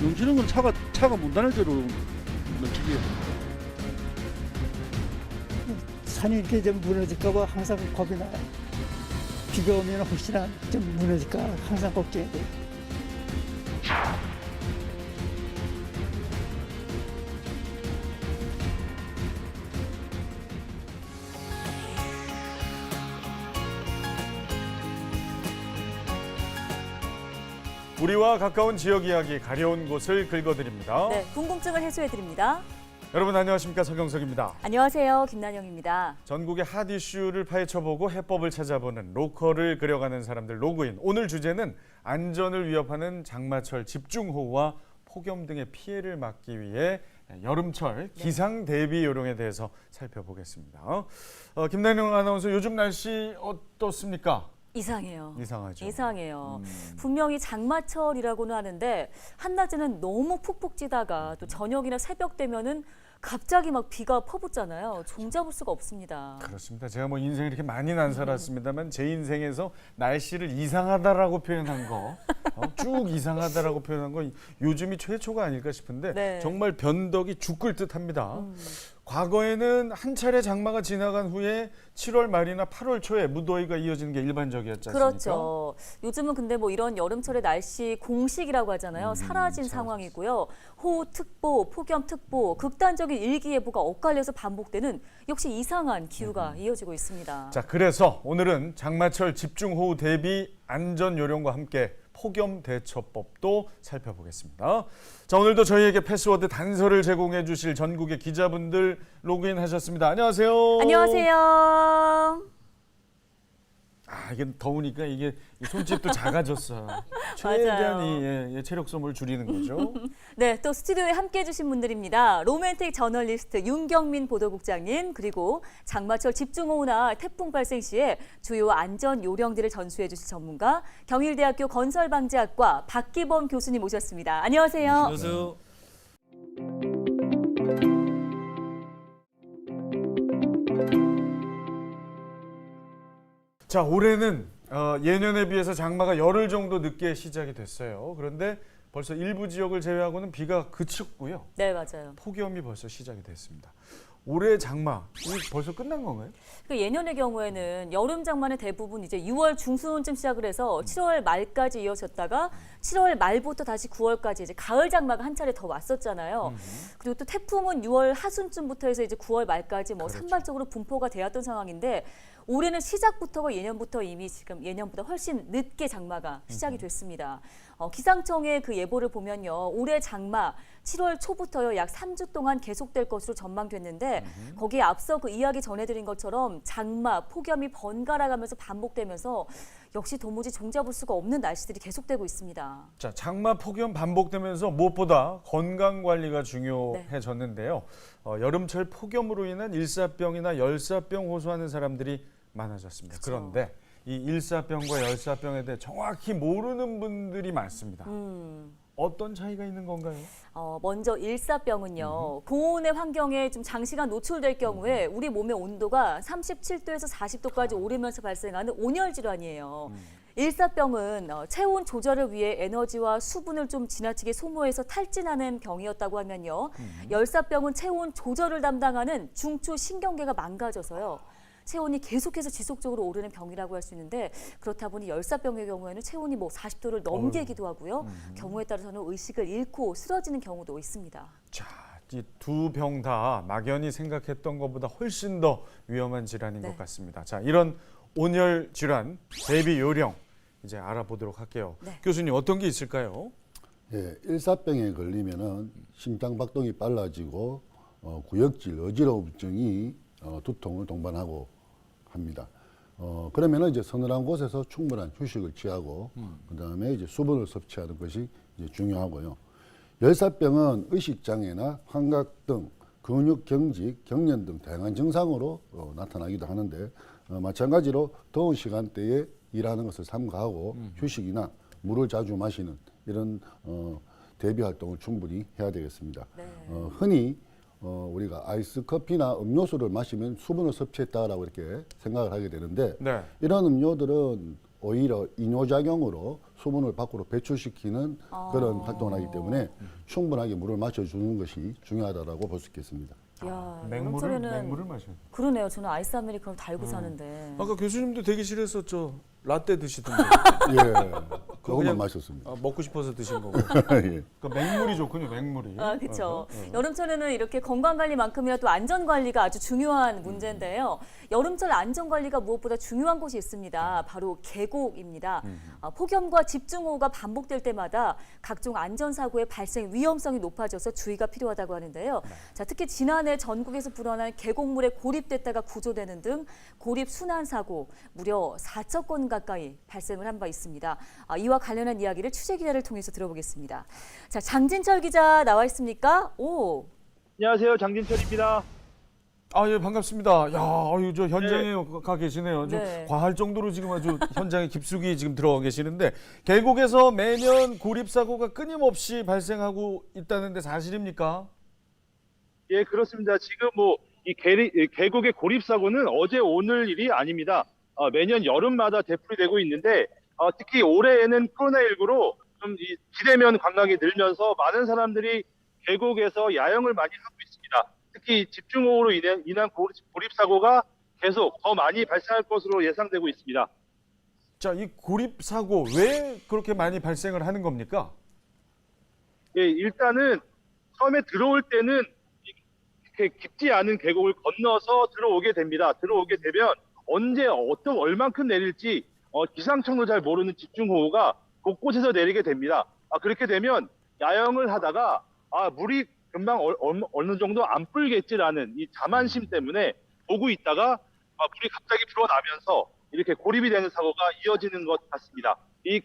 넘치는 건 차가 문 닫을 대로 넘치게. 산이 이렇게 좀 무너질까봐 항상 겁이 나요. 비가 오면 혹시나 좀 무너질까 항상 걱정이 돼요. 우리와 가까운 지역 이야기, 가려운 곳을 긁어드립니다. 네, 궁금증을 해소해드립니다. 여러분 안녕하십니까, 서경석입니다. 안녕하세요, 김난영입니다. 전국의 핫 이슈를 파헤쳐보고 해법을 찾아보는 로컬을 그려가는 사람들 로그인. 오늘 주제는 안전을 위협하는 장마철 집중호우와 폭염 등의 피해를 막기 위해 여름철 기상 대비 요령에 대해서 살펴보겠습니다. 김난영 아나운서, 요즘 날씨 어떻습니까? 이상해요. 이상하죠. 이상해요. 분명히 장마철이라고는 하는데 한낮에는 너무 푹푹 찌다가 또 저녁이나 새벽 되면은 갑자기 막 비가 퍼붓잖아요. 종잡을 수가 없습니다. 그렇습니다. 제가 뭐 인생 이렇게 많이는 안 살았습니다만 제 인생에서 날씨를 이상하다라고 표현한 거, 쭉 이상하다라고 표현한 거 요즘이 최초가 아닐까 싶은데 네. 정말 변덕이 죽을 듯합니다. 과거에는 한 차례 장마가 지나간 후에 7월 말이나 8월 초에 무더위가 이어지는 게 일반적이었지 않습니까? 그렇죠. 요즘은 근데 뭐 이런 여름철의 날씨 공식이라고 하잖아요. 사라진 상황이고요. 호우특보, 폭염특보, 극단적인 일기예보가 엇갈려서 반복되는 역시 이상한 기후가 이어지고 있습니다. 자, 그래서 오늘은 장마철 집중호우 대비 안전 요령과 함께 폭염 대처법도 살펴보겠습니다. 자, 오늘도 저희에게 패스워드 단서를 제공해 주실 전국의 기자분들 로그인 하셨습니다. 안녕하세요. 안녕하세요. 이게 더우니까 이게 손집도 작아졌어요. 최대한 이 체력 소모를 줄이는 거죠. 네, 또 스튜디오에 함께해 주신 분들입니다. 로맨틱 저널리스트 윤경민 보도국장님, 그리고 장마철 집중호우나 태풍 발생 시에 주요 안전 요령들을 전수해 주실 전문가 경일대학교 건설방재학과 박기범 교수님 모셨습니다. 안녕하세요. 안녕하세요. 자, 올해는 예년에 비해서 장마가 열흘 정도 늦게 시작이 됐어요. 그런데 벌써 일부 지역을 제외하고는 비가 그쳤고요. 네, 맞아요. 폭염이 벌써 시작이 됐습니다. 올해 장마 이게 벌써 끝난 건가요? 그 예년의 경우에는 여름 장마는 대부분 이제 6월 중순쯤 시작을 해서 7월 말까지 이어졌다가 7월 말부터 다시 9월까지 이제 가을 장마가 한 차례 더 왔었잖아요. 그리고 또 태풍은 6월 하순쯤부터 해서 이제 9월 말까지 뭐 그렇죠. 산발적으로 분포가 되었던 상황인데 올해는 시작부터가 예년부터 이미 지금 예년보다 훨씬 늦게 장마가 시작이 됐습니다. 기상청의 그 예보를 보면요. 올해 장마 7월 초부터요. 약 3주 동안 계속될 것으로 전망됐는데 거기에 앞서 그 이야기 전해드린 것처럼 장마, 폭염이 번갈아가면서 반복되면서 역시 도무지 종잡을 수가 없는 날씨들이 계속되고 있습니다. 자, 장마 폭염 반복되면서 무엇보다 건강 관리가 중요해졌는데요. 여름철 폭염으로 인한 일사병이나 열사병 호소하는 사람들이 많아졌습니다. 그쵸. 그런데 이 일사병과 열사병에 대해 정확히 모르는 분들이 많습니다. 어떤 차이가 있는 건가요? 먼저 일사병은요. 고온의 환경에 좀 장시간 노출될 경우에 우리 몸의 온도가 37도에서 40도까지 오르면서 발생하는 온열 질환이에요. 일사병은 체온 조절을 위해 에너지와 수분을 좀 지나치게 소모해서 탈진하는 병이었다고 하면요. 열사병은 체온 조절을 담당하는 중추 신경계가 망가져서요. 체온이 계속해서 지속적으로 오르는 병이라고 할 수 있는데 그렇다 보니 열사병의 경우에는 체온이 뭐 40도를 넘기기도 하고요. 경우에 따라서는 의식을 잃고 쓰러지는 경우도 있습니다. 자, 이 두 병 다 막연히 생각했던 것보다 훨씬 더 위험한 질환인 것 같습니다. 자, 이런 온열 질환 대비 요령 이제 알아보도록 할게요. 네. 교수님, 어떤 게 있을까요? 예, 일사병에 걸리면은 심장 박동이 빨라지고 구역질, 어지러움증이 두통을 동반하고 합니다. 그러면은 이제 서늘한 곳에서 충분한 휴식을 취하고 그다음에 이제 수분을 섭취하는 것이 이제 중요하고요. 열사병은 의식장애나 환각 등 근육 경직, 경련 등 다양한 증상으로 나타나기도 하는데 마찬가지로 더운 시간대에 일하는 것을 삼가하고 휴식이나 물을 자주 마시는 이런 대비 활동을 충분히 해야 되겠습니다. 네. 흔히 우리가 아이스 커피나 음료수를 마시면 수분을 섭취했다라고 이렇게 생각을 하게 되는데 네. 이런 음료들은 오히려 이뇨작용으로 수분을 밖으로 배출시키는 그런 활동을 하기 때문에 충분하게 물을 마셔주는 것이 중요하다고 볼 수 있겠습니다. 야, 맹물을 여름철에는 마셔요. 그러네요. 저는 아이스 아메리카노 달고 사는데. 아까 교수님도 대기실에서 저 라떼 드시던데. 예, 그것만 그냥- 마셨습니다. 아, 먹고 싶어서 드신 거고. 예. 그 맹물이 좋군요, 맹물이. 아, 그렇죠. 여름철에는 이렇게 건강 관리만큼이나 또 안전 관리가 아주 중요한 문제인데요. 여름철 안전 관리가 무엇보다 중요한 곳이 있습니다. 바로 계곡입니다. 폭염과 집중호우가 반복될 때마다 각종 안전 사고의 발생 위험성이 높아져서 주의가 필요하다고 하는데요. 자, 특히 지난해 전국에서 불어난 계곡물에 고립됐다가 구조되는 등 고립 순환 사고 무려 4천 건 가까이 발생을 한 바 있습니다. 이와 관련한 이야기를 취재 기자를 통해서 들어보겠습니다. 자, 장진철 기자 나와 있습니까? 오. 안녕하세요. 장진철입니다. 아, 예, 반갑습니다. 야, 아유, 저 현장에 가 계시네요. 좀 네. 과할 정도로 지금 아주 현장에 깊숙이 지금 들어가 계시는데 계곡에서 매년 고립 사고가 끊임없이 발생하고 있다는데 사실입니까? 예, 그렇습니다. 지금 이 계곡의 고립 사고는 어제 오늘 일이 아닙니다. 매년 여름마다 되풀이되고 있는데 특히 올해에는 코로나19로 좀 이 비대면 관광이 늘면서 많은 사람들이 계곡에서 야영을 많이 하고 있습니다. 특히 집중호우로 인한 고립 사고가 계속 더 많이 발생할 것으로 예상되고 있습니다. 자, 이 고립 사고 왜 그렇게 많이 발생을 하는 겁니까? 예, 일단은 처음에 들어올 때는 이렇게 깊지 않은 계곡을 건너서 들어오게 됩니다. 들어오게 되면 언제 얼만큼 내릴지 기상청도 잘 모르는 집중호우가 곳곳에서 내리게 됩니다. 그렇게 되면 야영을 하다가 물이 금방 어느 정도 안 불겠지라는 이 자만심 때문에 보고 있다가 물이 갑자기 불어나면서 이렇게 고립이 되는 사고가 이어지는 것 같습니다.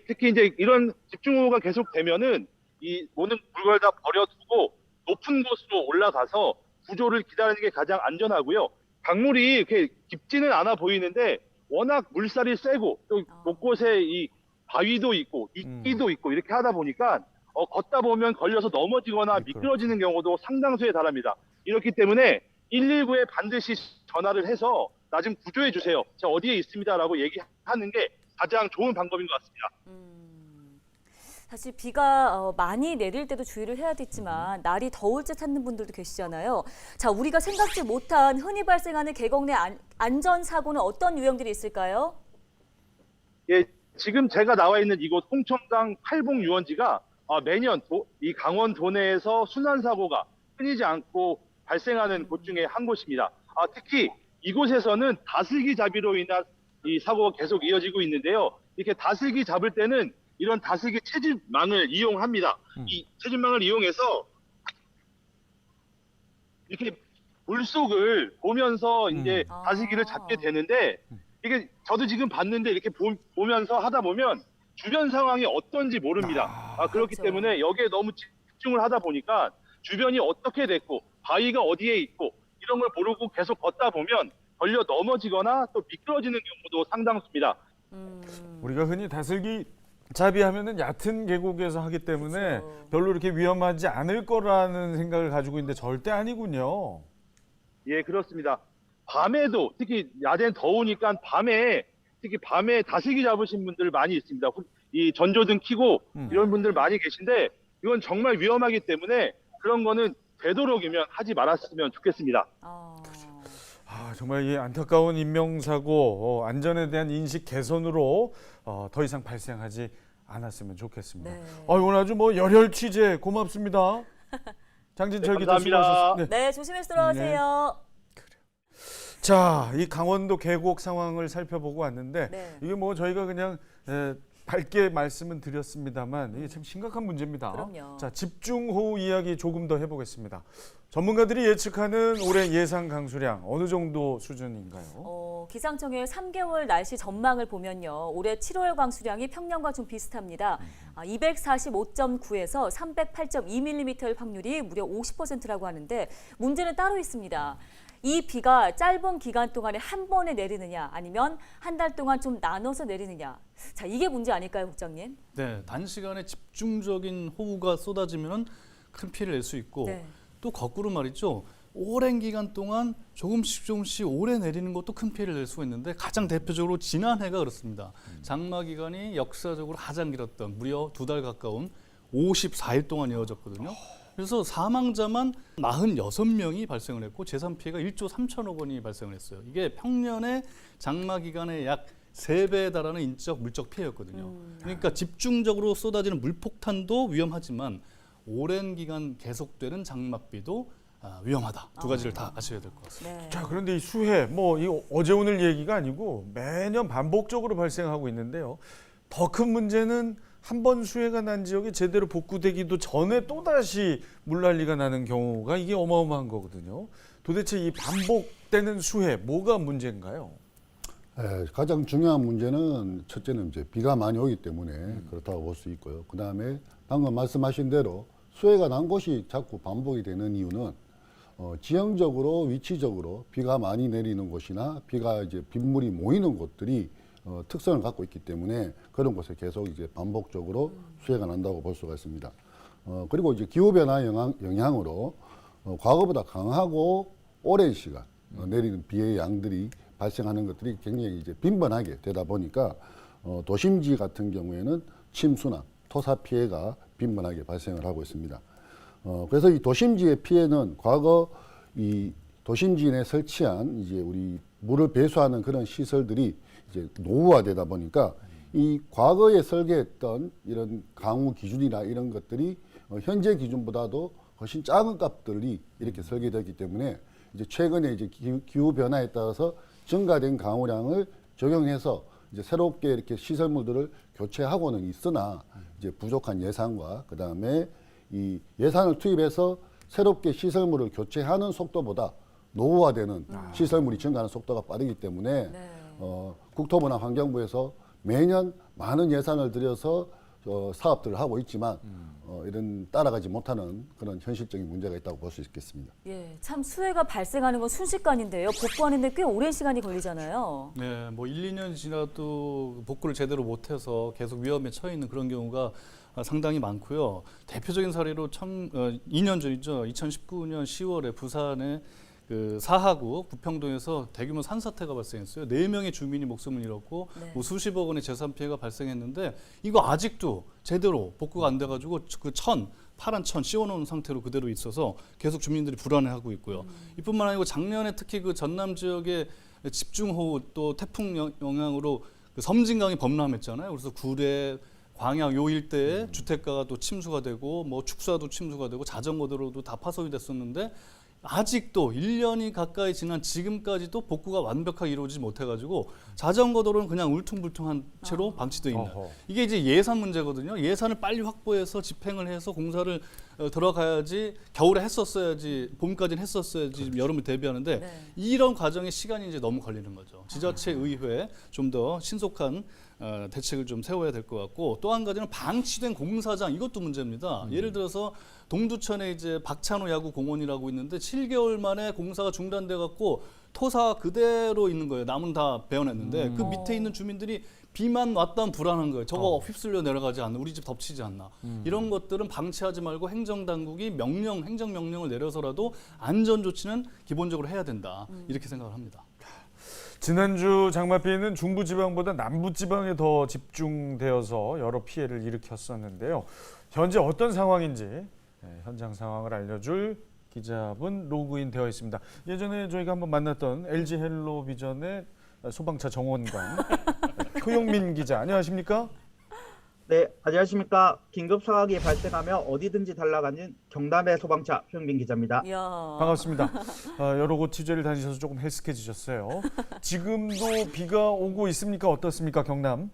특히 이제 이런 집중호우가 계속되면은 이 모든 물건을 다 버려두고 높은 곳으로 올라가서 구조를 기다리는 게 가장 안전하고요. 강물이 이렇게 깊지는 않아 보이는데 워낙 물살이 세고 또 곳곳에 이 바위도 있고 이끼도 있고 이렇게 하다 보니까 걷다 보면 걸려서 넘어지거나 미끄러지는 경우도 상당수에 달합니다. 이렇기 때문에 119에 반드시 전화를 해서 나 좀 구조해 주세요. 제가 어디에 있습니다라고 얘기하는 게 가장 좋은 방법인 것 같습니다. 사실 비가 많이 내릴 때도 주의를 해야 되지만 날이 더울 때 찾는 분들도 계시잖아요. 자, 우리가 생각지 못한 흔히 발생하는 계곡 내 안전 사고는 어떤 유형들이 있을까요? 예, 지금 제가 나와 있는 이곳 홍천강 팔봉 유원지가 매년 이 강원 도내에서 순환 사고가 끊이지 않고 발생하는 곳 중에 한 곳입니다. 특히 이곳에서는 다슬기 잡이로 인한 이 사고가 계속 이어지고 있는데요. 이렇게 다슬기 잡을 때는 이런 다슬기 채집망을 이용합니다. 이 채집망을 이용해서 이렇게 물속을 보면서 이제 다슬기를 잡게 되는데 이게 저도 지금 봤는데 이렇게 보면서 하다 보면 주변 상황이 어떤지 모릅니다. 그렇기 그렇죠. 때문에 여기에 너무 집중을 하다 보니까 주변이 어떻게 됐고 바위가 어디에 있고 이런 걸 모르고 계속 걷다 보면 걸려 넘어지거나 또 미끄러지는 경우도 상당수입니다. 우리가 흔히 다슬기 잡이하면은 얕은 계곡에서 하기 때문에 그렇죠. 별로 이렇게 위험하지 않을 거라는 생각을 가지고 있는데 절대 아니군요. 예, 그렇습니다. 밤에도 특히 낮엔 더우니까 특히 밤에 다슬기 잡으신 분들 많이 있습니다. 이 전조등 켜고 이런 분들 많이 계신데 이건 정말 위험하기 때문에 그런 거는 되도록이면 하지 말았으면 좋겠습니다. 정말 이 안타까운 인명사고 안전에 대한 인식 개선으로 더 이상 발생하지 않았으면 좋겠습니다. 네. 오늘 아주 열혈 취재 고맙습니다. 장진철 기자 감사합니다. 수고하셨습니다. 네, 조심해서 들어가세요. 자, 이 강원도 계곡 상황을 살펴보고 왔는데 네. 이게 저희가 그냥 밝게 말씀은 드렸습니다만 이게 참 심각한 문제입니다. 그럼요. 자, 집중호우 이야기 조금 더 해보겠습니다. 전문가들이 예측하는 올해 예상 강수량 어느 정도 수준인가요? 기상청의 3개월 날씨 전망을 보면요. 올해 7월 강수량이 평년과 좀 비슷합니다. 245.9에서 308.2mm일 확률이 무려 50%라고 하는데 문제는 따로 있습니다. 이 비가 짧은 기간 동안에 한 번에 내리느냐 아니면 한 달 동안 좀 나눠서 내리느냐. 자, 이게 문제 아닐까요, 국장님? 네, 단시간에 집중적인 호우가 쏟아지면 큰 피해를 낼 수 있고 네. 또 거꾸로 말이죠. 오랜 기간 동안 조금씩 오래 내리는 것도 큰 피해를 낼 수가 있는데 가장 대표적으로 지난해가 그렇습니다. 장마 기간이 역사적으로 가장 길었던 무려 2달 가까운 54일 동안 이어졌거든요. 그래서 사망자만 46명이 발생을 했고 재산 피해가 1조 3천억 원이 발생을 했어요. 이게 평년의 장마 기간의 약 3배에 달하는 인적 물적 피해였거든요. 그러니까 집중적으로 쏟아지는 물폭탄도 위험하지만 오랜 기간 계속되는 장맛비도 위험하다. 두 가지를 다 아셔야 될 것 같습니다. 네. 자, 그런데 이 수해 뭐 이 어제 오늘 얘기가 아니고 매년 반복적으로 발생하고 있는데요. 더 큰 문제는 한 번 수해가 난 지역이 제대로 복구되기도 전에 또다시 물난리가 나는 경우가 이게 어마어마한 거거든요. 도대체 이 반복되는 수해 뭐가 문제인가요? 가장 중요한 문제는 첫째는 이제 비가 많이 오기 때문에 그렇다고 볼 수 있고요. 그 다음에 방금 말씀하신 대로 수해가 난 곳이 자꾸 반복이 되는 이유는 지형적으로 위치적으로 비가 많이 내리는 곳이나 비가 이제 빗물이 모이는 곳들이 특성을 갖고 있기 때문에 그런 곳에 계속 이제 반복적으로 수해가 난다고 볼 수가 있습니다. 그리고 이제 기후변화 영향으로 과거보다 강하고 오랜 시간 내리는 비의 양들이 발생하는 것들이 굉장히 이제 빈번하게 되다 보니까 도심지 같은 경우에는 침수나 토사 피해가 빈번하게 발생을 하고 있습니다. 그래서 이 도심지의 피해는 과거 이 도심지에 설치한 이제 우리 물을 배수하는 그런 시설들이 이제 노후화되다 보니까 이 과거에 설계했던 이런 강우 기준이나 이런 것들이 현재 기준보다도 훨씬 작은 값들이 이렇게 설계되었기 때문에 이제 최근에 이제 기후 변화에 따라서 증가된 강우량을 적용해서 이제 새롭게 이렇게 시설물들을 교체하고는 있으나 이제 부족한 예산과 그 다음에 이 예산을 투입해서 새롭게 시설물을 교체하는 속도보다 노후화되는 시설물이 증가하는 속도가 빠르기 때문에 네. 국토부나 환경부에서 매년 많은 예산을 들여서 사업들을 하고 있지만 이런 따라가지 못하는 그런 현실적인 문제가 있다고 볼 수 있겠습니다. 예, 참 수해가 발생하는 건 순식간인데요. 복구하는데 꽤 오랜 시간이 걸리잖아요. 네, 뭐 1, 2년 지나도 복구를 제대로 못해서 계속 위험에 처해 있는 그런 경우가 상당히 많고요. 대표적인 사례로 2년 전이죠. 2019년 10월에 부산의 그 사하구 부평동에서 대규모 산사태가 발생했어요. 4명의 주민이 목숨을 잃었고 네. 뭐 수십억 원의 재산 피해가 발생했는데 이거 아직도 제대로 복구가 안 돼가지고 그 파란 천 씌워놓은 상태로 그대로 있어서 계속 주민들이 불안해하고 있고요. 이뿐만 아니고 작년에 특히 그 전남 지역의 집중호우 또 태풍 영향으로 그 섬진강이 범람했잖아요. 그래서 구례 광양 요 일대에 주택가가 또 침수가 되고 뭐 축사도 침수가 되고 자전거 도로도 다 파손이 됐었는데 아직도 1년이 가까이 지난 지금까지도 복구가 완벽하게 이루어지지 못해가지고 자전거 도로는 그냥 울퉁불퉁한 채로 방치되어 있는 이게 이제 예산 문제거든요. 예산을 빨리 확보해서 집행을 해서 공사를 들어가야지 겨울에 했었어야지 봄까지는 했었어야지 여름을 대비하는데 네. 이런 과정에 시간이 이제 너무 걸리는 거죠. 지자체 의회 좀 더 신속한 대책을 좀 세워야 될 것 같고 또 한 가지는 방치된 공사장 이것도 문제입니다. 예를 들어서 동두천에 이제 박찬호 야구 공원이라고 있는데 7개월 만에 공사가 중단돼 갖고 토사 그대로 있는 거예요. 나무는 다 베어냈는데 그 밑에 있는 주민들이 비만 왔다면 불안한 거예요. 저거 휩쓸려 내려가지 않나, 우리 집 덮치지 않나. 이런 것들은 방치하지 말고 행정당국이 행정명령을 내려서라도 안전 조치는 기본적으로 해야 된다. 이렇게 생각을 합니다. 지난주 장맛비는 중부지방보다 남부지방에 더 집중되어서 여러 피해를 일으켰었는데요. 현재 어떤 상황인지 현장 상황을 알려줄 기자분 로그인 되어 있습니다. 예전에 저희가 한번 만났던 LG 헬로비전의 소방차 정원관 효영민 기자, 안녕하십니까? 네, 안녕하십니까. 긴급 상황이 발생하며 어디든지 달려가는 경남의 소방차 효영민 기자입니다. 이야. 반갑습니다. 여러 곳 취재를 다니셔서 조금 헬스케지셨어요. 지금도 비가 오고 있습니까? 어떻습니까, 경남?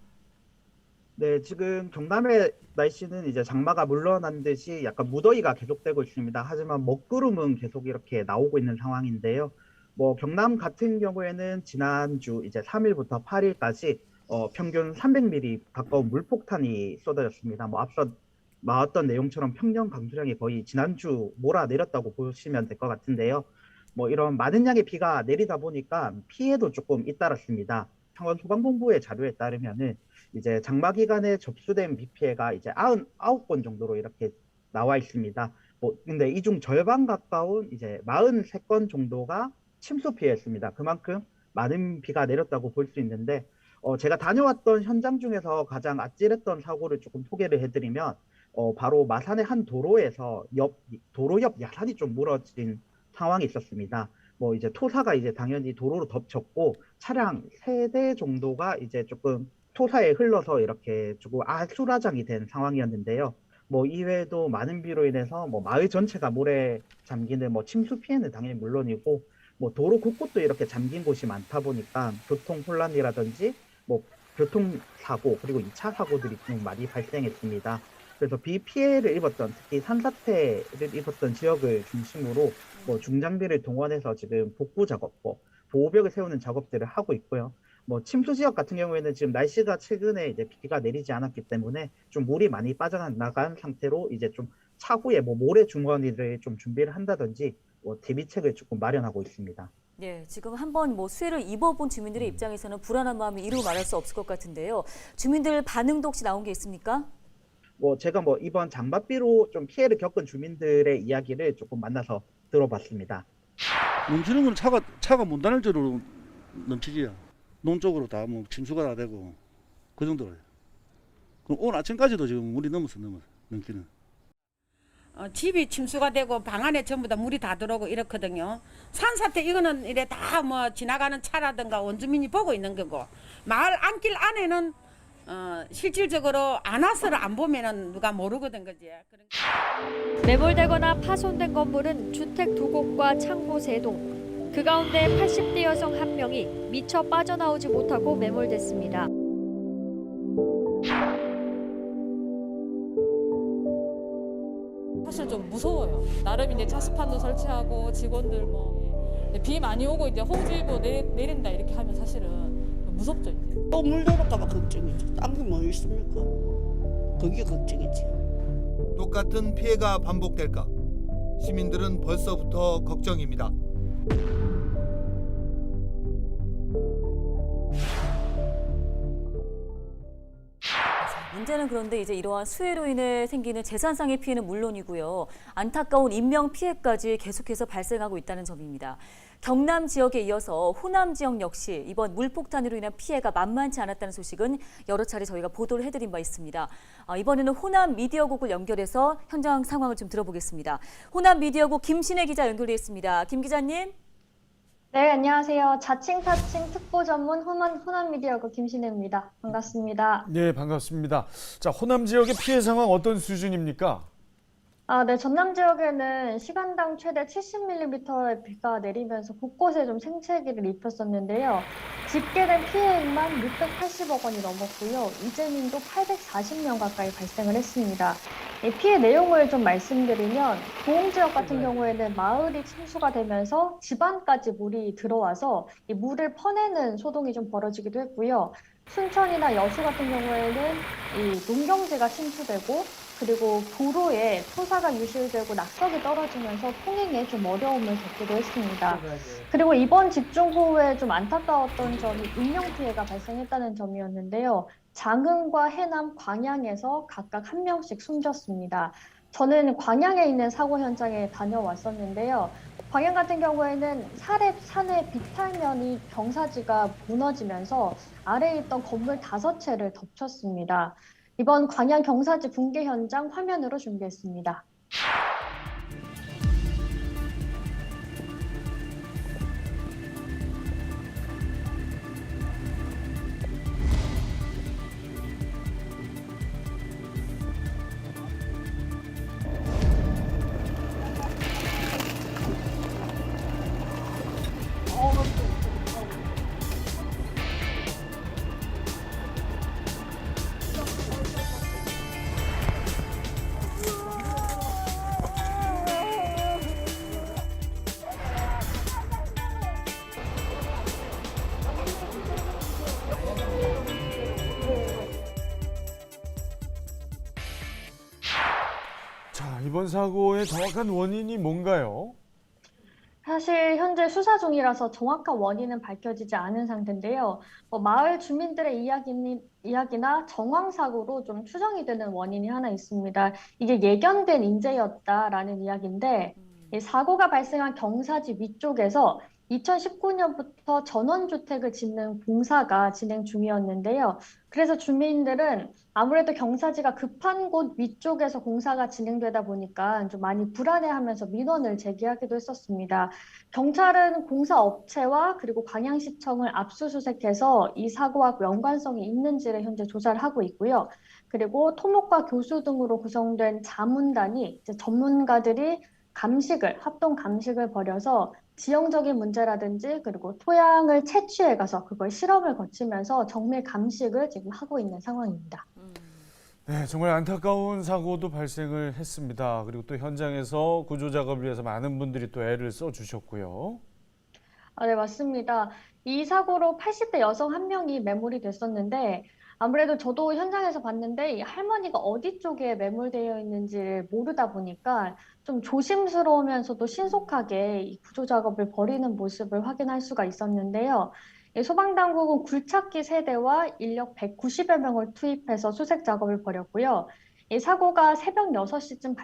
네, 지금 경남의 날씨는 이제 장마가 물러난 듯이 약간 무더위가 계속되고 있습니다. 하지만 먹구름은 계속 이렇게 나오고 있는 상황인데요. 뭐 경남 같은 경우에는 지난주 이제 3일부터 8일까지 평균 300mm 가까운 물폭탄이 쏟아졌습니다. 뭐 앞서 나왔던 내용처럼 평년 강수량이 거의 지난주 몰아내렸다고 보시면 될 것 같은데요. 뭐 이런 많은 양의 비가 내리다 보니까 피해도 조금 잇따랐습니다. 창원소방본부의 자료에 따르면은 이제 장마 기간에 접수된 비 피해가 이제 99건 정도로 이렇게 나와 있습니다. 근데 이 중 절반 가까운 이제 43건 정도가 침수 피해였습니다. 그만큼 많은 비가 내렸다고 볼 수 있는데, 제가 다녀왔던 현장 중에서 가장 아찔했던 사고를 조금 소개를 해드리면, 바로 마산의 한 도로에서 도로 옆 야산이 좀 무너진 상황이 있었습니다. 뭐 이제 토사가 이제 당연히 도로로 덮쳤고, 차량 3대 정도가 이제 조금 토사에 흘러서 이렇게 조금 아수라장이 된 상황이었는데요. 뭐 이외에도 많은 비로 인해서 뭐 마을 전체가 물에 잠기는 뭐 침수 피해는 당연히 물론이고, 뭐 도로 곳곳도 이렇게 잠긴 곳이 많다 보니까 교통 혼란이라든지 뭐 교통사고 그리고 2차 사고들이 좀 많이 발생했습니다. 그래서 비 피해를 입었던, 특히 산사태를 입었던 지역을 중심으로 뭐 중장비를 동원해서 지금 복구 작업, 뭐 보호벽을 세우는 작업들을 하고 있고요. 뭐 침수 지역 같은 경우에는 지금 날씨가 최근에 이제 비가 내리지 않았기 때문에 좀 물이 많이 빠져나간 상태로 이제 좀 차후에 뭐 모래 중원이를 좀 준비를 한다든지 뭐 대비책을 조금 마련하고 있습니다. 네, 지금 한번 뭐 수해를 입어본 주민들의 입장에서는 불안한 마음이 이루 말할 수 없을 것 같은데요. 주민들 반응도 혹시 나온 게 있습니까? 뭐 제가 뭐 이번 장맛비로 좀 피해를 겪은 주민들의 이야기를 조금 만나서 들어봤습니다. 넘치는 건 차가 못 다닐 정도로 넘치기야. 논 쪽으로 다 뭐 침수가 다 되고 그 정도로요. 그럼 오늘 아침까지도 지금 물이 넘었어 넘기는. 집이 침수가 되고 방 안에 전부 다 물이 다 들어오고 이렇거든요. 산사태 이거는 이래 다 뭐 지나가는 차라든가 원주민이 보고 있는 거고, 마을 안길 안에는 실질적으로 안 와서를 안 보면은 누가 모르거든 그지. 매몰되거나 파손된 건물은 주택 2곳과 창고 3동. 그 가운데 80대 여성 1명이 미처 빠져나오지 못하고 매몰됐습니다. 사실 좀 무서워요. 나름 이제 차수판도 설치하고 직원들 비 많이 오고 이제 홍수일보 내린다 이렇게 하면 사실은 무섭죠 이제. 또 물 들어올까봐 걱정이죠. 딴 게 뭐 있습니까? 그게 걱정이지. 똑같은 피해가 반복될까? 시민들은 벌써부터 걱정입니다. 문제는 그런데 이제 이러한 수해로 인해 생기는 재산상의 피해는 물론이고요. 안타까운 인명 피해까지 계속해서 발생하고 있다는 점입니다. 경남 지역에 이어서 호남 지역 역시 이번 물폭탄으로 인한 피해가 만만치 않았다는 소식은 여러 차례 저희가 보도를 해드린 바 있습니다. 이번에는 호남 미디어국을 연결해서 현장 상황을 좀 들어보겠습니다. 호남 미디어국 김신혜 기자 연결돼 있습니다. 김 기자님. 네, 안녕하세요. 자칭 타칭 특보 전문 호남 미디어국 김신혜입니다. 반갑습니다. 네, 반갑습니다. 자, 호남 지역의 피해 상황 어떤 수준입니까? 네, 전남 지역에는 시간당 최대 70mm의 비가 내리면서 곳곳에 좀 생채기를 입혔었는데요. 집계된 피해액만 680억 원이 넘었고요. 이재민도 840명 가까이 발생을 했습니다. 이 피해 내용을 좀 말씀드리면 도움 지역 같은 경우에는 마을이 침수가 되면서 집안까지 물이 들어와서 이 물을 퍼내는 소동이 좀 벌어지기도 했고요. 순천이나 여수 같은 경우에는 이 농경지가 침수되고 그리고 도로에 토사가 유실되고 낙석이 떨어지면서 통행에 좀 어려움을 겪기도 했습니다. 그리고 이번 집중호우에 좀 안타까웠던 점이 인명피해가 발생했다는 점이었는데요. 장흥과 해남, 광양에서 각각 1명씩 숨졌습니다. 저는 광양에 있는 사고 현장에 다녀왔었는데요. 광양 같은 경우에는 산의 비탈면이 경사지가 무너지면서 아래에 있던 건물 5채를 덮쳤습니다. 이번 광양 경사지 붕괴 현장 화면으로 준비했습니다. 자, 이번 사고의 정확한 원인이 뭔가요? 사실 현재 수사 중이라서 정확한 원인은 밝혀지지 않은 상태인데요. 마을 주민들의 이야기나 정황사고로 좀 추정이 되는 원인이 하나 있습니다. 이게 예견된 인재였다라는 이야기인데, 이 사고가 발생한 경사지 위쪽에서 2019년부터 전원주택을 짓는 공사가 진행 중이었는데요. 그래서 주민들은 아무래도 경사지가 급한 곳 위쪽에서 공사가 진행되다 보니까 좀 많이 불안해하면서 민원을 제기하기도 했었습니다. 경찰은 공사업체와 그리고 광양시청을 압수수색해서 이 사고와 연관성이 있는지를 현재 조사를 하고 있고요. 그리고 토목과 교수 등으로 구성된 자문단이 이제 전문가들이 합동 감식을 벌여서 지형적인 문제라든지 그리고 토양을 채취해 가서 그걸 실험을 거치면서 정밀 감식을 지금 하고 있는 상황입니다. 네, 정말 안타까운 사고도 발생을 했습니다. 그리고 또 현장에서 구조 작업을 위해서 많은 분들이 또 애를 써주셨고요. 네, 맞습니다. 이 사고로 80대 여성 한 명이 매몰이 됐었는데 아무래도 저도 현장에서 봤는데 이 할머니가 어디 쪽에 매몰되어 있는지를 모르다 보니까 좀 조심스러우면서도 신속하게 이 구조 작업을 벌이는 모습을 확인할 수가 있었는데요. 소방당국은 굴착기 3대와 인력 190여 명을 투입해서 수색 작업을 벌였고요. 이 사고가 새벽 6시쯤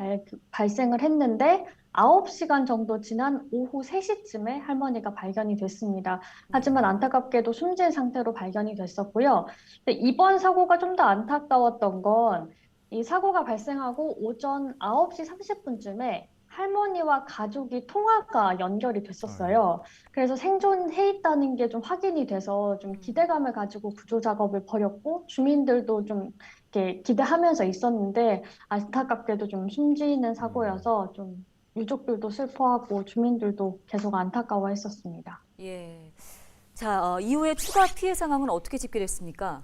발생을 했는데 9시간 정도 지난 오후 3시쯤에 할머니가 발견이 됐습니다. 하지만 안타깝게도 숨진 상태로 발견이 됐었고요. 근데 이번 사고가 좀 더 안타까웠던 건 이 사고가 발생하고 오전 9시 30분쯤에 할머니와 가족이 통화가 연결이 됐었어요. 그래서 생존해 있다는 게 좀 확인이 돼서 좀 기대감을 가지고 구조 작업을 벌였고 주민들도 좀 이렇게 기대하면서 있었는데 안타깝게도 좀 숨지는 사고여서 좀 유족들도 슬퍼하고 주민들도 계속 안타까워했었습니다. 예. 자, 이후에 추가 피해 상황은 어떻게 집계됐습니까?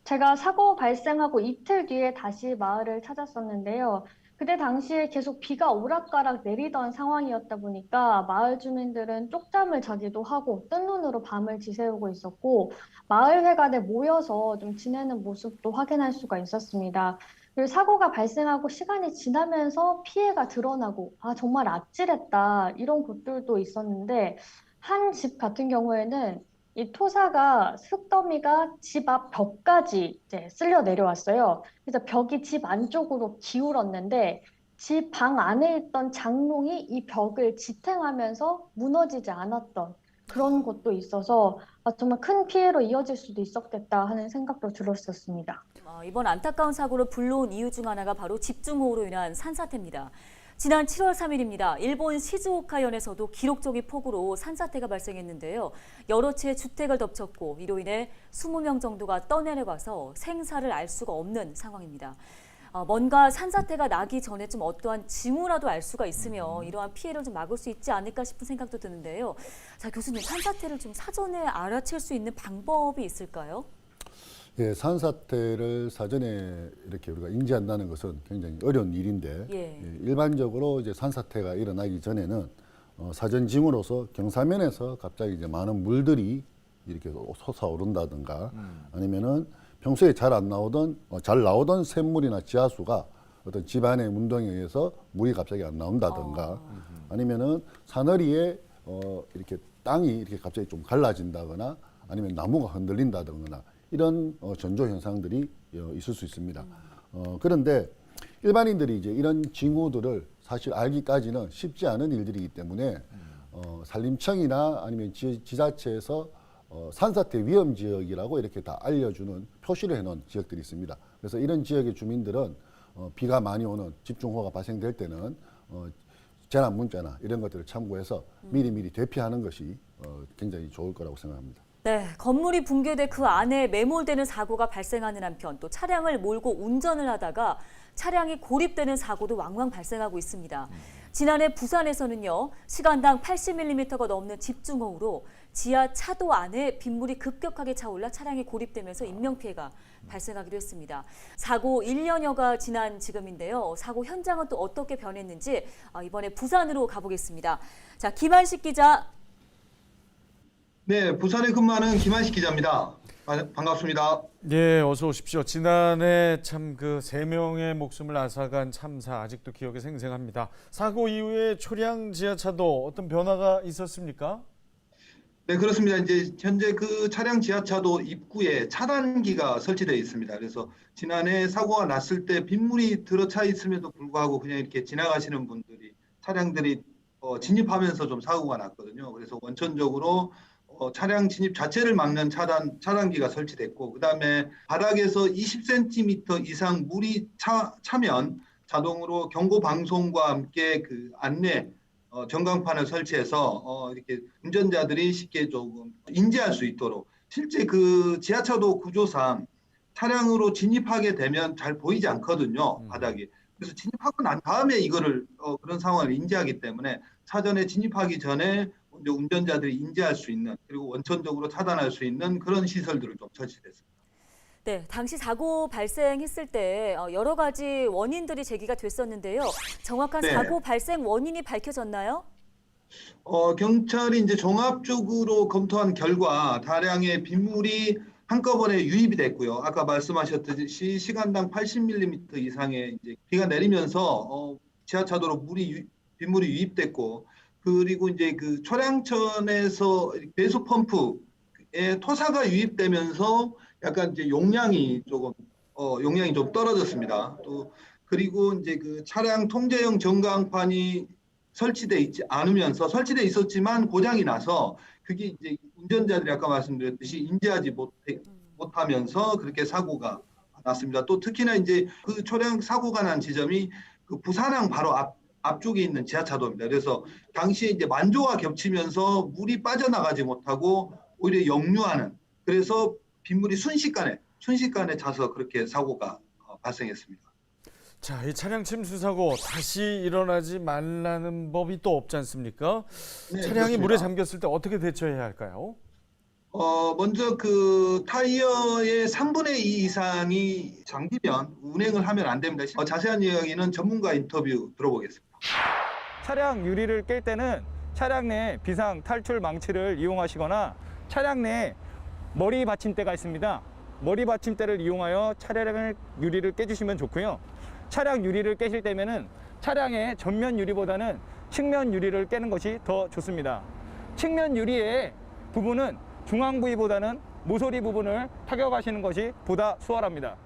제가 사고 발생하고 이틀 뒤에 다시 마을을 찾았었는데요. 그때 당시에 계속 비가 오락가락 내리던 상황이었다 보니까 마을 주민들은 쪽잠을 자기도 하고 뜬 눈으로 밤을 지새우고 있었고 마을회관에 모여서 좀 지내는 모습도 확인할 수가 있었습니다. 그리고 사고가 발생하고 시간이 지나면서 피해가 드러나고 정말 아찔했다 이런 곳들도 있었는데 한 집 같은 경우에는 이 토사가 흙더미가 집 앞 벽까지 이제 쓸려 내려왔어요. 그래서 벽이 집 안쪽으로 기울었는데 집 방 안에 있던 장롱이 이 벽을 지탱하면서 무너지지 않았던 그런 곳도 있어서 정말 큰 피해로 이어질 수도 있었겠다 하는 생각도 들었었습니다. 이번 안타까운 사고를 불러온 이유 중 하나가 바로 집중호우로 인한 산사태입니다. 지난 7월 3일입니다. 일본 시즈오카현에서도 기록적인 폭우로 산사태가 발생했는데요. 여러 채 주택을 덮쳤고 이로 인해 20명 정도가 떠내려가서 생사를 알 수가 없는 상황입니다. 뭔가 산사태가 나기 전에 좀 어떠한 징후라도 알 수가 있으면 이러한 피해를 좀 막을 수 있지 않을까 싶은 생각도 드는데요. 자, 교수님, 산사태를 좀 사전에 알아챌 수 있는 방법이 있을까요? 예, 산사태를 사전에 이렇게 우리가 인지한다는 것은 굉장히 어려운 일인데 일반적으로 이제 산사태가 일어나기 전에는 사전 징후로서 경사면에서 갑자기 이제 많은 물들이 이렇게 솟아오른다든가 아니면은 평소에 잘 나오던 샘물이나 지하수가 어떤 집안의 운동에 의해서 물이 갑자기 안 나온다든가 아니면은 사너리에 이렇게 땅이 이렇게 갑자기 좀 갈라진다거나 아니면 나무가 흔들린다거나 이런 전조 현상들이 있을 수 있습니다. 그런데 일반인들이 이제 이런 징후들을 사실 알기까지는 쉽지 않은 일들이기 때문에 산림청이나 아니면 지자체에서 산사태 위험 지역이라고 이렇게 다 알려주는 표시를 해놓은 지역들이 있습니다. 그래서 이런 지역의 주민들은 비가 많이 오는 집중호우가 발생될 때는 재난 문자나 이런 것들을 참고해서 미리미리 대피하는 것이 굉장히 좋을 거라고 생각합니다. 네, 건물이 붕괴돼 그 안에 매몰되는 사고가 발생하는 한편 또 차량을 몰고 운전을 하다가 차량이 고립되는 사고도 왕왕 발생하고 있습니다. 지난해 부산에서는요, 시간당 80mm가 넘는 집중호우로 지하 차도 안에 빗물이 급격하게 차올라 차량이 고립되면서 인명피해가 발생하기도 했습니다. 사고 1년여가 지난 지금인데요. 사고 현장은 또 어떻게 변했는지 이번에 부산으로 가보겠습니다. 자, 김한식 기자. 네, 부산에 근무하는 김한식 기자입니다. 반갑습니다. 예, 어서 오십시오. 지난해 참 그 3명의 목숨을 앗아간 참사 아직도 기억에 생생합니다. 사고 이후에 초량 지하차도 어떤 변화가 있었습니까? 네, 그렇습니다. 이제 현재 그 차량 지하차도 입구에 차단기가 설치되어 있습니다. 그래서 지난해 사고가 났을 때 빗물이 들어차 있음에도 불구하고 그냥 이렇게 지나가시는 분들이 차량들이 진입하면서 좀 사고가 났거든요. 그래서 원천적으로 차량 진입 자체를 막는 차단기가 설치됐고, 그다음에 바닥에서 20cm 이상 물이 차면 자동으로 경고 방송과 함께 그 안내 전광판을 설치해서 이렇게 운전자들이 쉽게 조금 인지할 수 있도록, 실제 그 지하차도 구조상 차량으로 진입하게 되면 잘 보이지 않거든요, 바닥이. 그래서 진입하고 난 다음에 이거를 그런 상황을 인지하기 때문에 사전에 진입하기 전에 이제 운전자들이 인지할 수 있는, 그리고 원천적으로 차단할 수 있는 그런 시설들을 좀 설치됐습니다. 네, 당시 사고 발생했을 때 여러 가지 원인들이 제기가 됐었는데요. 정확한 네. 사고 발생 원인이 밝혀졌나요? 경찰이 이제 종합적으로 검토한 결과 다량의 빗물이 한꺼번에 유입이 됐고요. 아까 말씀하셨듯이 시간당 80mm 이상의 이제 비가 내리면서 지하차도로 빗물이 유입됐고, 그리고 이제 그 초량천에서 배수 펌프에 토사가 유입되면서 약간 이제 용량이 좀 떨어졌습니다. 또 그리고 이제 그 차량 통제용 전광판이 설치돼 있지 않으면서, 설치돼 있었지만 고장이 나서 그게 이제 운전자들이 아까 말씀드렸듯이 인지하지 못하면서 그렇게 사고가 났습니다. 또 특히나 이제 그 초량 사고가 난 지점이 그 부산항 바로 앞쪽에 있는 지하차도입니다. 그래서 당시에 이제 만조가 겹치면서 물이 빠져나가지 못하고 오히려 역류하는, 그래서 빗물이 순식간에 차서 그렇게 사고가 발생했습니다. 자, 이 차량 침수 사고 다시 일어나지 말라는 법이 또 없지 않습니까? 네, 차량이 그렇습니다. 물에 잠겼을 때 어떻게 대처해야 할까요? 먼저 그 타이어의 3분의 2 이상이 잠기면 운행을 하면 안 됩니다. 자세한 이야기는 전문가 인터뷰 들어보겠습니다. 차량 유리를 깰 때는 차량 내 비상 탈출 망치를 이용하시거나 차량 내 머리 받침대가 있습니다. 머리 받침대를 이용하여 차량의 유리를 깨주시면 좋고요. 차량 유리를 깨실 때면은 차량의 전면 유리보다는 측면 유리를 깨는 것이 더 좋습니다. 측면 유리의 부분은 중앙 부위보다는 모서리 부분을 타격하시는 것이 보다 수월합니다.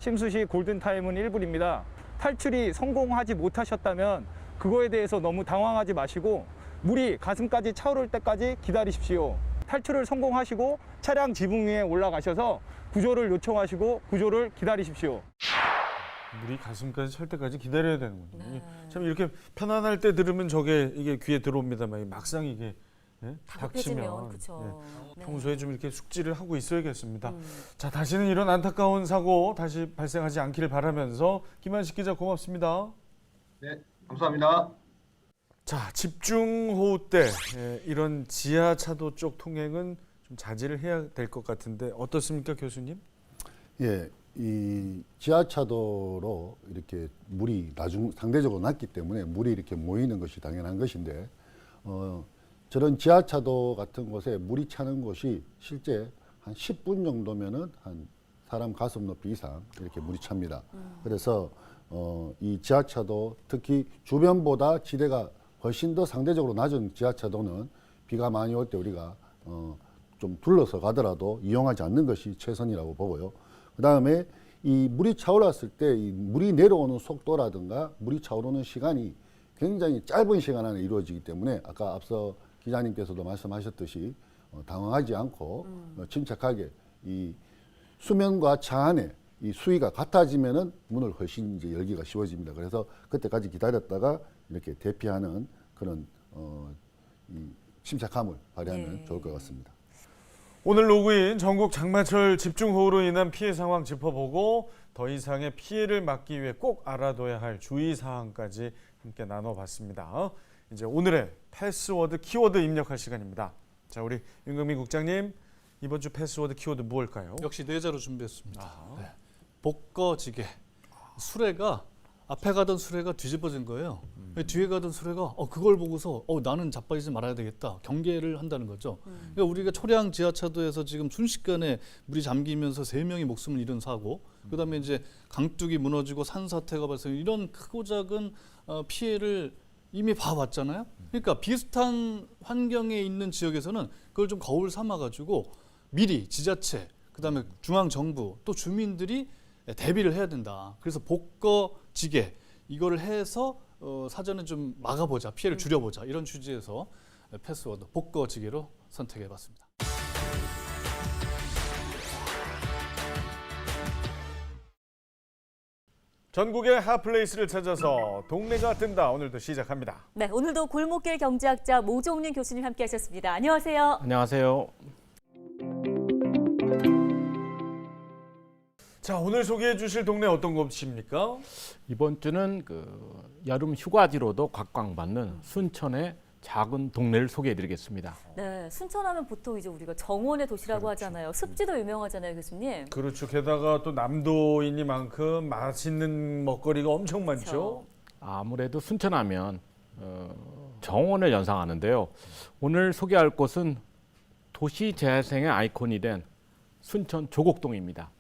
침수 시 골든타임은 1분입니다. 탈출이 성공하지 못하셨다면 그거에 대해서 너무 당황하지 마시고 물이 가슴까지 차오를 때까지 기다리십시오. 탈출을 성공하시고 차량 지붕 위에 올라가셔서 구조를 요청하시고 구조를 기다리십시오. 물이 가슴까지 찰 때까지 기다려야 되는군요. 네. 참 이렇게 편안할 때 들으면 이게 귀에 들어옵니다만 막상 이게 닥치면 그렇죠. 네. 평소에 좀 이렇게 숙지를 하고 있어야겠습니다. 자, 다시는 이런 안타까운 사고 다시 발생하지 않기를 바라면서 김한식 기자 고맙습니다. 네, 감사합니다. 자, 집중호우 때 이런 지하차도 쪽 통행은 좀 자제를 해야 될 것 같은데 어떻습니까, 교수님? 예, 이 지하차도로 이렇게 물이 상대적으로 낮기 때문에 물이 이렇게 모이는 것이 당연한 것인데, 저런 지하차도 같은 곳에 물이 차는 곳이 실제 한 10분 정도면은 한 사람 가슴 높이 이상 이렇게 물이 찹니다. 그래서 이 지하차도, 특히 주변보다 지대가 훨씬 더 상대적으로 낮은 지하차도는 비가 많이 올 때 우리가 좀 둘러서 가더라도 이용하지 않는 것이 최선이라고 보고요. 그 다음에 이 물이 차올랐을 때 이 물이 내려오는 속도라든가 물이 차오르는 시간이 굉장히 짧은 시간 안에 이루어지기 때문에 아까 앞서 기자님께서도 말씀하셨듯이 당황하지 않고 침착하게 이 수면과 차 안에 이 수위가 같아지면은 문을 훨씬 이제 열기가 쉬워집니다. 그래서 그때까지 기다렸다가 이렇게 대피하는 그런 이 침착함을 발휘하면 좋을 것 같습니다. 오늘 로그인 전국 장마철 집중호우로 인한 피해 상황 짚어보고 더 이상의 피해를 막기 위해 꼭 알아둬야 할 주의사항까지 함께 나눠봤습니다. 이제 오늘의 패스워드 키워드 입력할 시간입니다. 자, 우리 윤경민 국장님, 이번 주 패스워드 키워드 무엇일까요? 역시 4자로 준비했습니다. 네. 볶어지게. 수레가 앞에 가던 수레가 뒤집어진 거예요. 뒤에 가던 수레가 그걸 보고서 나는 자빠지지 말아야 되겠다. 경계를 한다는 거죠. 그러니까 우리가 초량 지하차도에서 지금 순식간에 물이 잠기면서 3명이 목숨을 잃은 사고, 그다음에 이제 강둑이 무너지고 산사태가 발생, 이런 크고 작은 피해를 이미 봐왔잖아요. 그러니까 비슷한 환경에 있는 지역에서는 그걸 좀 거울 삼아가지고 미리 지자체, 그다음에 중앙정부 또 주민들이 대비를 해야 된다. 그래서 복거지게 이거를 해서 사전에 좀 막아보자, 피해를 줄여보자, 이런 취지에서 패스워드 복거지게로 선택해봤습니다. 전국의 핫플레이스를 찾아서 동네가 뜬다. 오늘도 시작합니다. 네, 오늘도 골목길 경제학자 모종린 교수님 함께하셨습니다. 안녕하세요. 안녕하세요. 자, 오늘 소개해 주실 동네 어떤 곳입니까? 이번 주는 여름 휴가지로도 각광받는 순천의 작은 동네를 소개해드리겠습니다. 네, 순천하면 보통 이제 우리가 정원의 도시라고 하잖아요. 습지도 유명하잖아요, 교수님. 그렇죠. 게다가 또 남도이니만큼 맛있는 먹거리가 엄청 많죠. 그렇죠. 아무래도 순천하면 정원을 연상하는데요. 오늘 소개할 곳은 도시 재생의 아이콘이 된 순천 조곡동입니다.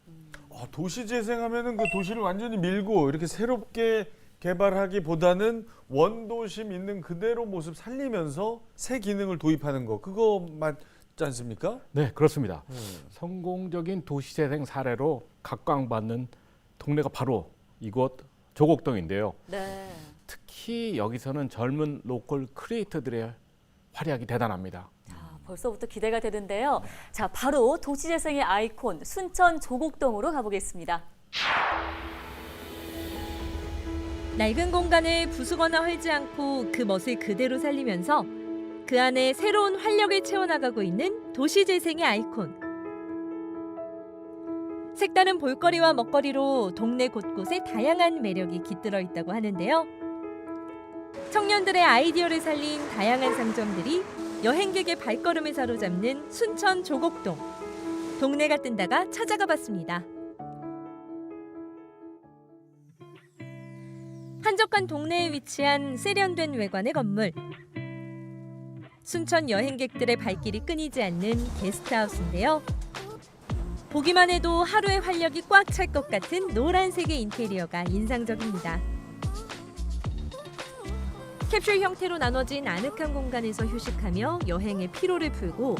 도시 재생하면은 그 도시를 완전히 밀고 이렇게 새롭게 개발하기보다는 원도심 있는 그대로 모습 살리면서 새 기능을 도입하는 거, 그거 맞지 않습니까? 네, 그렇습니다. 성공적인 도시재생 사례로 각광받는 동네가 바로 이곳 조곡동인데요. 네. 특히 여기서는 젊은 로컬 크리에이터들의 활약이 대단합니다. 벌써부터 기대가 되는데요. 자, 바로 도시재생의 아이콘 순천 조곡동으로 가보겠습니다. 낡은 공간을 부수거나 헐지 않고 그 멋을 그대로 살리면서 그 안에 새로운 활력을 채워나가고 있는 도시재생의 아이콘. 색다른 볼거리와 먹거리로 동네 곳곳에 다양한 매력이 깃들어 있다고 하는데요. 청년들의 아이디어를 살린 다양한 상점들이 여행객의 발걸음을 사로잡는 순천 조곡동. 동네가 뜬다가 찾아가 봤습니다. 한적한 동네에 위치한 세련된 외관의 건물. 순천 여행객들의 발길이 끊이지 않는 게스트하우스인데요. 보기만 해도 하루의 활력이 꽉 찰 것 같은 노란색의 인테리어가 인상적입니다. 캡슐 형태로 나눠진 아늑한 공간에서 휴식하며 여행의 피로를 풀고,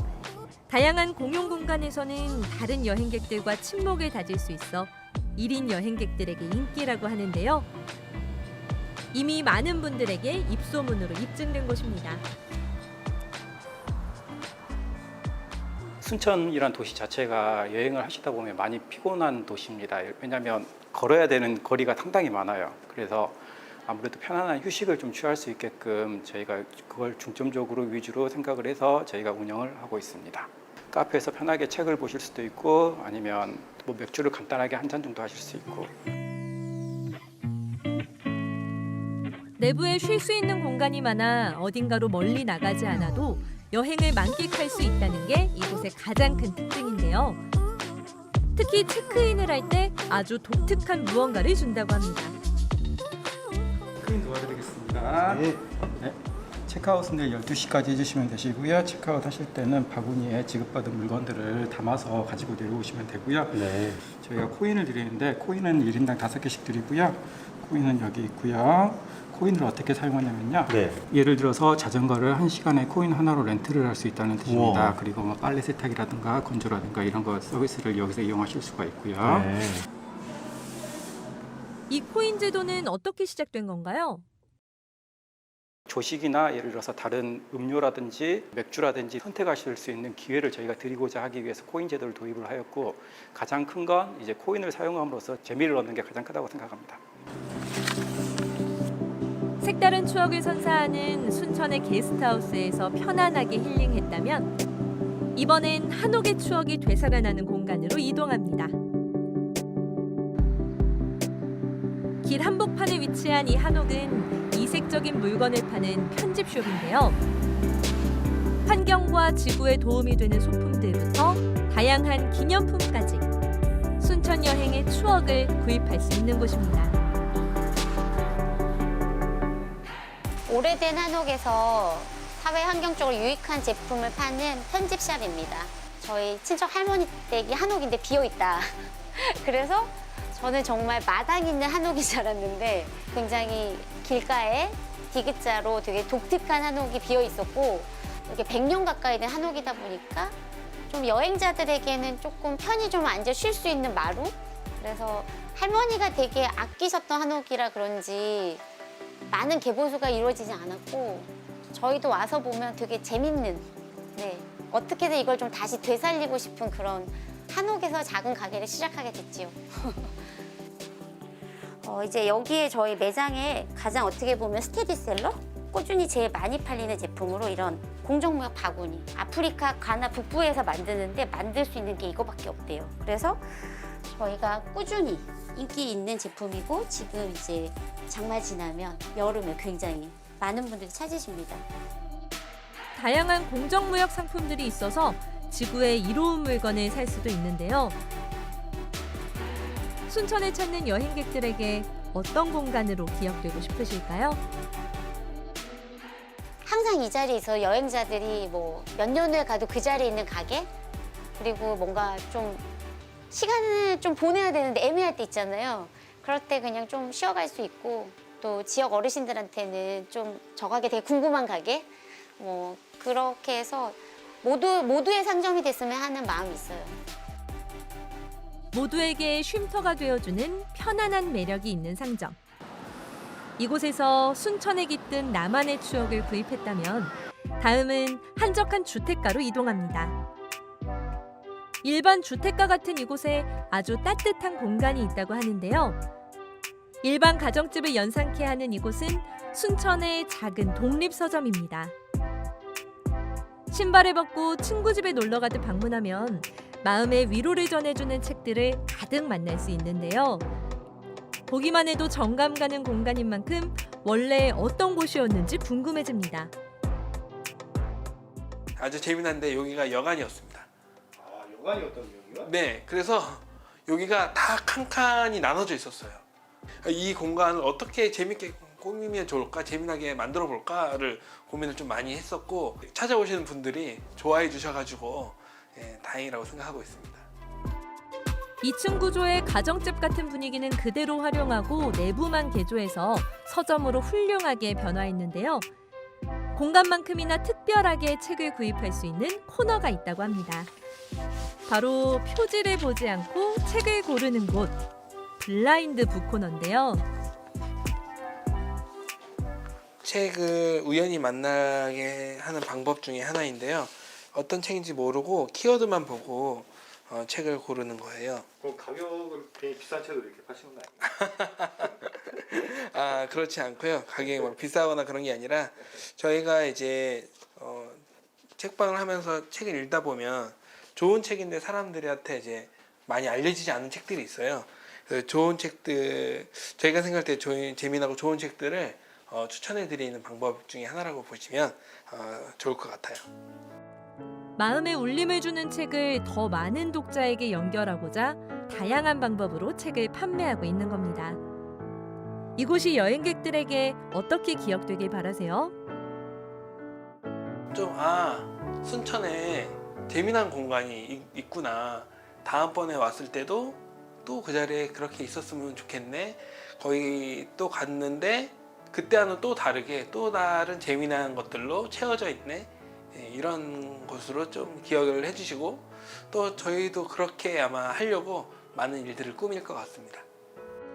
다양한 공용 공간에서는 다른 여행객들과 친목을 다질 수 있어 1인 여행객들에게 인기라고 하는데요. 이미 많은 분들에게 입소문으로 입증된 곳입니다. 순천이란 도시 자체가 여행을 하시다 보면 많이 피곤한 도시입니다. 왜냐하면 걸어야 되는 거리가 상당히 많아요. 그래서 아무래도 편안한 휴식을 좀 취할 수 있게끔 저희가 그걸 중점적으로 위주로 생각을 해서 저희가 운영을 하고 있습니다. 카페에서 편하게 책을 보실 수도 있고, 아니면 뭐 맥주를 간단하게 한 잔 정도 하실 수 있고. 내부에 쉴 수 있는 공간이 많아 어딘가로 멀리 나가지 않아도 여행을 만끽할 수 있다는 게 이곳의 가장 큰 특징인데요. 특히 체크인을 할 때 아주 독특한 무언가를 준다고 합니다. 체크인 도와드리겠습니다. 네. 체크아웃은 12시까지 해주시면 되시고요. 체크아웃 하실 때는 바구니에 지급받은 물건들을 담아서 가지고 내려오시면 되고요. 네. 저희가 코인을 드리는데 코인은 1인당 5개씩 드리고요. 코인은 여기 있고요. 코인을 어떻게 사용하냐면요. 네. 예를 들어서 자전거를 1시간에 코인 하나로 렌트를 할 수 있다는 뜻입니다. 우와. 그리고 뭐 빨래 세탁이라든가 건조라든가 이런 거 서비스를 여기서 이용하실 수가 있고요. 네. 이 코인 제도는 어떻게 시작된 건가요? 조식이나 예를 들어서 다른 음료라든지 맥주라든지 선택하실 수 있는 기회를 저희가 드리고자 하기 위해서 코인 제도를 도입을 하였고, 가장 큰 건 이제 코인을 사용함으로써 재미를 얻는 게 가장 크다고 생각합니다. 색다른 추억을 선사하는 순천의 게스트하우스에서 편안하게 힐링했다면 이번엔 한옥의 추억이 되살아나는 공간으로 이동합니다. 길 한복판에 위치한 이 한옥은 이색적인 물건을 파는 편집숍인데요. 환경과 지구에 도움이 되는 소품들부터 다양한 기념품까지 순천 여행의 추억을 구입할 수 있는 곳입니다. 오래된 한옥에서 사회 환경적으로 유익한 제품을 파는 편집샵입니다. 저희 친척 할머니 댁이 한옥인데 비어있다. 그래서 저는 정말 마당 있는 한옥인 줄 알았는데 굉장히 길가에 디귿자로 되게 독특한 한옥이 비어있었고 이렇게 100년 가까이 된 한옥이다 보니까 좀 여행자들에게는 조금 편히 좀 앉아 쉴 수 있는 마루? 그래서 할머니가 되게 아끼셨던 한옥이라 그런지 많은 개보수가 이루어지지 않았고 저희도 와서 보면 되게 재밌는 어떻게든 이걸 좀 다시 되살리고 싶은 그런 한옥에서 작은 가게를 시작하게 됐지요. 이제 여기에 저희 매장에 가장 어떻게 보면 스테디셀러? 꾸준히 제일 많이 팔리는 제품으로 이런 공정무역 바구니. 아프리카 가나 북부에서 만드는데 만들 수 있는 게 이거밖에 없대요. 그래서 저희가 꾸준히 인기 있는 제품이고 지금 이제 장마 지나면 여름에 굉장히 많은 분들이 찾으십니다. 다양한 공정무역 상품들이 있어서 지구에 이로운 물건을 살 수도 있는데요. 순천을 찾는 여행객들에게 어떤 공간으로 기억되고 싶으실까요? 항상 이 자리에서 여행자들이 뭐 몇 년 후에 가도 그 자리에 있는 가게 그리고 뭔가 좀 시간을 좀 보내야 되는데 애매할 때 있잖아요. 그럴 때 그냥 좀 쉬어갈 수 있고 또 지역 어르신들한테는 좀 저 가게 되게 궁금한 가게 뭐 그렇게 해서 모두의 상점이 됐으면 하는 마음이 있어요. 모두에게 쉼터가 되어주는 편안한 매력이 있는 상점. 이곳에서 순천에 깃든 나만의 추억을 구입했다면 다음은 한적한 주택가로 이동합니다. 일반 주택가 같은 이곳에 아주 따뜻한 공간이 있다고 하는데요. 일반 가정집을 연상케 하는 이곳은 순천의 작은 독립서점입니다. 신발을 벗고 친구 집에 놀러 가듯 방문하면 마음의 위로를 전해주는 책들을 가득 만날 수 있는데요. 보기만 해도 정감 가는 공간인 만큼 원래 어떤 곳이었는지 궁금해집니다. 아주 재미난데 여기가 여관이었습니다. 아, 여관이었던 여기가? 네, 그래서 여기가 다 칸칸이 나눠져 있었어요. 이 공간을 어떻게 재밌게 꾸미면 좋을까, 재미나게 만들어 볼까를 고민을 좀 많이 했었고 찾아오시는 분들이 좋아해 주셔가지고 다행이라고 생각하고 있습니다. 2층 구조의 가정집 같은 분위기는 그대로 활용하고 내부만 개조해서 서점으로 훌륭하게 변화했는데요. 공간만큼이나 특별하게 책을 구입할 수 있는 코너가 있다고 합니다. 바로 표지를 보지 않고 책을 고르는 곳, 블라인드 북 코너인데요. 책을 우연히 만나게 하는 방법 중에 하나인데요. 어떤 책인지 모르고 키워드만 보고 책을 고르는 거예요. 그럼 가격을 괜히 비싼 책을 이렇게 파시는 거 아니에요? 아, 그렇지 않고요. 가격이 막 비싸거나 그런 게 아니라 저희가 이제 책방을 하면서 책을 읽다 보면 좋은 책인데 사람들한테 이제 많이 알려지지 않은 책들이 있어요. 그래서 좋은 책들, 저희가 생각할 때 재미나고 좋은 책들을 추천해드리는 방법 중에 하나라고 보시면 좋을 것 같아요. 마음에 울림을 주는 책을 더 많은 독자에게 연결하고자 다양한 방법으로 책을 판매하고 있는 겁니다. 이곳이 여행객들에게 어떻게 기억되길 바라세요? 좀 순천에 재미난 공간이 있구나. 다음번에 왔을 때도 또 그 자리에 그렇게 있었으면 좋겠네. 거기 또 갔는데 그때와는 또 다르게 또 다른 재미난 것들로 채워져 있네. 이런 곳으로 좀 기억을 해주시고 또 저희도 그렇게 아마 하려고 많은 일들을 꾸밀 것 같습니다.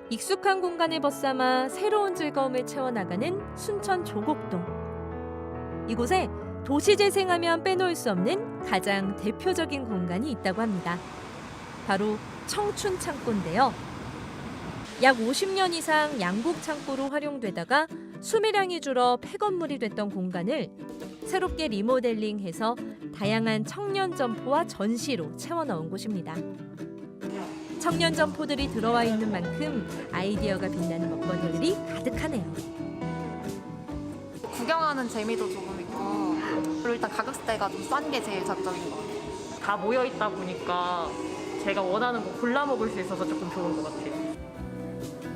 익숙한 공간을 벗삼아 새로운 즐거움을 채워나가는 순천 조곡동. 이곳에 도시 재생하면 빼놓을 수 없는 가장 대표적인 공간이 있다고 합니다. 바로 청춘 창고인데요. 약 50년 이상 양복 창고로 활용되다가 수매량이 줄어 폐건물이 됐던 공간을 새롭게 리모델링해서 다양한 청년 점포와 전시로 채워넣은 곳입니다. 청년 점포들이 들어와 있는 만큼 아이디어가 빛나는 먹거리들이 가득하네요. 구경하는 재미도 조금 있고 그리고 일단 가격대가 좀 싼 게 제일 장점인 것 같아요. 다 모여 있다 보니까 제가 원하는 거 골라 먹을 수 있어서 조금 좋은 것 같아요.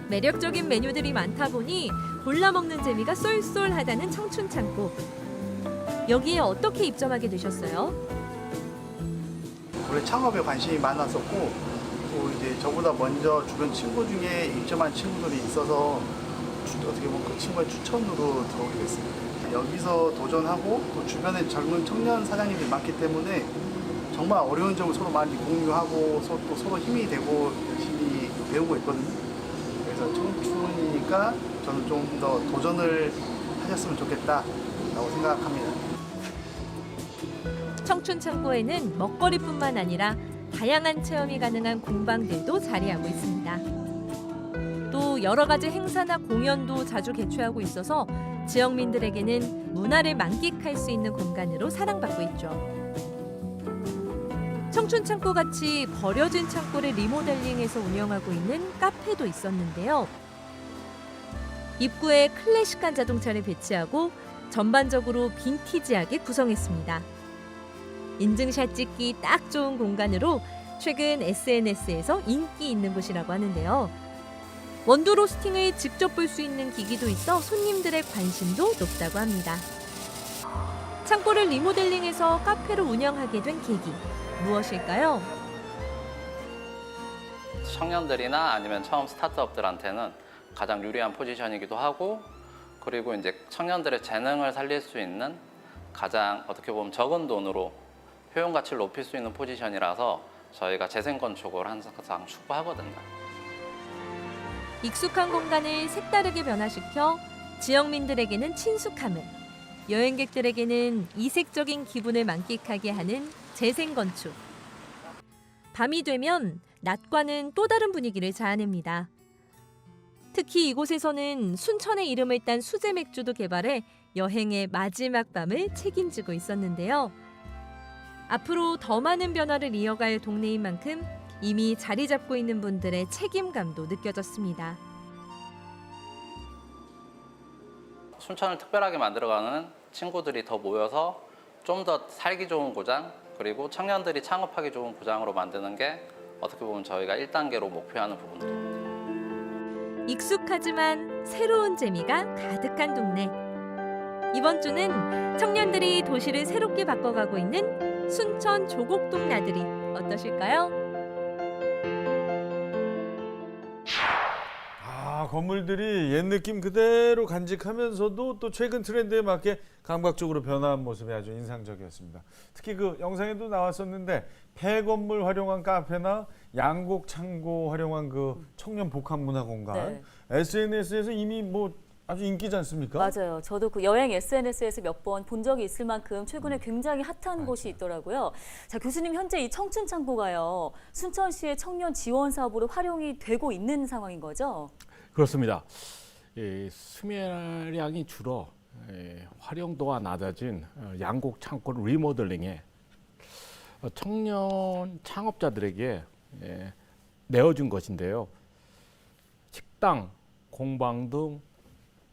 매력적인 메뉴들이 많다 보니 골라 먹는 재미가 쏠쏠하다는 청춘 창고. 여기에 어떻게 입점하게 되셨어요? 원래 창업에 관심이 많았었고 또 이제 저보다 먼저 주변 친구 중에 입점한 친구들이 있어서 어떻게 보면 그 친구의 추천으로 들어오게 됐습니다. 여기서 도전하고 또 주변에 젊은 청년 사장님들이 많기 때문에 정말 어려운 점을 서로 많이 공유하고 또 서로 힘이 되고 열심히 배우고 있거든요. 그래서 청춘이니까 저는 좀 더 도전을 하셨으면 좋겠다라고 생각합니다. 청춘 창고에는 먹거리뿐만 아니라 다양한 체험이 가능한 공방들도 자리하고 있습니다. 또 여러 가지 행사나 공연도 자주 개최하고 있어서 지역민들에게는 문화를 만끽할 수 있는 공간으로 사랑받고 있죠. 청춘 창고 같이 버려진 창고를 리모델링해서 운영하고 있는 카페도 있었는데요. 입구에 클래식한 자동차를 배치하고 전반적으로 빈티지하게 구성했습니다. 인증샷 찍기 딱 좋은 공간으로 최근 SNS에서 인기 있는 곳이라고 하는데요. 원두 로스팅을 직접 볼 수 있는 기기도 있어 손님들의 관심도 높다고 합니다. 창고를 리모델링해서 카페로 운영하게 된 계기, 무엇일까요? 청년들이나 아니면 처음 스타트업들한테는 가장 유리한 포지션이기도 하고, 그리고 이제 청년들의 재능을 살릴 수 있는 가장 어떻게 보면 적은 돈으로 효용 가치를 높일 수 있는 포지션이라서 저희가 재생 건축을 항상 추구하거든요. 익숙한 공간을 색다르게 변화시켜 지역민들에게는 친숙함을, 여행객들에게는 이색적인 기분을 만끽하게 하는 재생 건축. 밤이 되면 낮과는 또 다른 분위기를 자아냅니다. 특히 이곳에서는 순천의 이름을 딴 수제 맥주도 개발해 여행의 마지막 밤을 책임지고 있었는데요. 앞으로 더 많은 변화를 이어갈 동네인 만큼 이미 자리 잡고 있는 분들의 책임감도 느껴졌습니다. 순천을 특별하게 만들어가는 친구들이 더 모여서 좀 더 살기 좋은 고장, 그리고 청년들이 창업하기 좋은 고장으로 만드는 게 어떻게 보면 저희가 1단계로 목표하는 부분들입니다. 익숙하지만 새로운 재미가 가득한 동네. 이번 주는 청년들이 도시를 새롭게 바꿔가고 있는 순천 조곡동 나들이 어떠실까요? 건물들이 옛 느낌 그대로 간직하면서도 또 최근 트렌드에 맞게 감각적으로 변화한 모습이 아주 인상적이었습니다. 특히 그 영상에도 나왔었는데 폐건물 활용한 카페나 양곡 창고 활용한 그 청년 복합 문화 공간, SNS에서 이미 뭐 아주 인기지 않습니까? 맞아요. 저도 그 여행 SNS에서 몇 번 본 적이 있을 만큼 최근에 굉장히 핫한 곳이 있더라고요. 자, 교수님, 현재 이 청춘 창고가요, 순천시의 청년 지원 사업으로 활용이 되고 있는 상황인 거죠? 그렇습니다. 수매량이 줄어 활용도가 낮아진 양곡 창고를 리모델링해 청년 창업자들에게 내어준 것인데요. 식당, 공방 등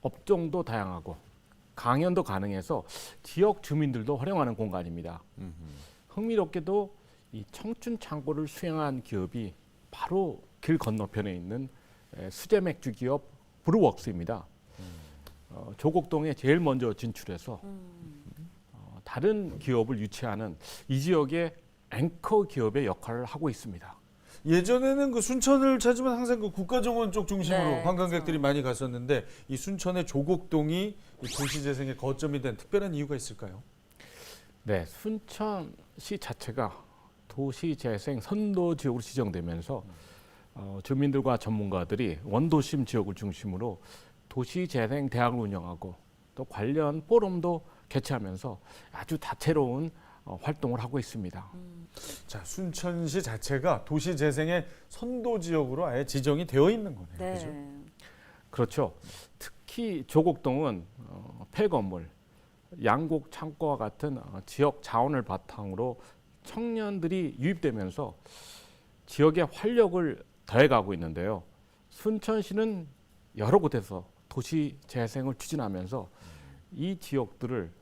업종도 다양하고 강연도 가능해서 지역 주민들도 활용하는 공간입니다. 흥미롭게도 이 청춘 창고를 수행한 기업이 바로 길 건너편에 있는 수제 맥주 기업 브루웍스입니다. 조곡동에 제일 먼저 진출해서 다른 기업을 유치하는 이 지역의 앵커 기업의 역할을 하고 있습니다. 예전에는 그 순천을 찾으면 항상 그 국가정원 쪽 중심으로 네, 관광객들이 많이 갔었는데 이 순천의 조곡동이 이 도시재생의 거점이 된 특별한 이유가 있을까요? 네, 순천시 자체가 도시재생 선도 지역으로 지정되면서 주민들과 전문가들이 원도심 지역을 중심으로 도시재생 대학을 운영하고 또 관련 포럼도 개최하면서 아주 다채로운 활동을 하고 있습니다. 자, 순천시 자체가 도시재생의 선도 지역으로 아예 지정이 되어 있는 거네요. 네. 그렇죠? 그렇죠. 특히 조곡동은 폐건물, 양곡 창고와 같은 지역 자원을 바탕으로 청년들이 유입되면서 지역의 활력을 더해가고 있는데요. 순천시는 여러 곳에서 도시 재생을 추진하면서 이 지역들을